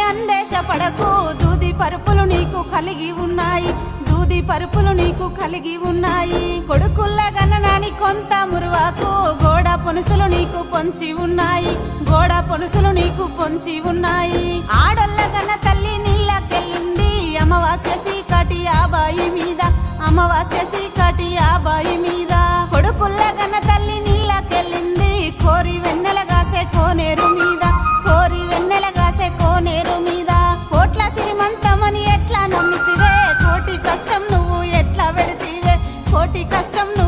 అందేశపడకు దూది పరుపులు నీకు కలిగి ఉన్నాయి, దూది పరుపులు నీకు కలిగి ఉన్నాయి. కొడుకుల్ల గణనాని కొంత మురువాకు గోడ పొనుసులు నీకు పొంచి ఉన్నాయి, గోడ పొనుసులు నీకు పొంచి ఉన్నాయి. ఆడొల్ల గన్న తల్లి నీళ్ళకెళ్ళింది అమావాస్య చీకటి ఆ బాయి మీద, అమావాస్య చీకటి ఆ బాయి మీద. కొడుకుల్ల గన్న తల్లి నీళ్ళకెళ్ళింది కోరి వెన్నెలగాసే కోనేరు మీద, కోరి వెన్నెలగాసే కోనేరు మీద. కోట్ల సిరిమంతమని ఎట్లా నమ్మితివే, కోటి కష్టం నువ్వు ఎట్లా పెడితివే, కోటి కష్టం నువ్వు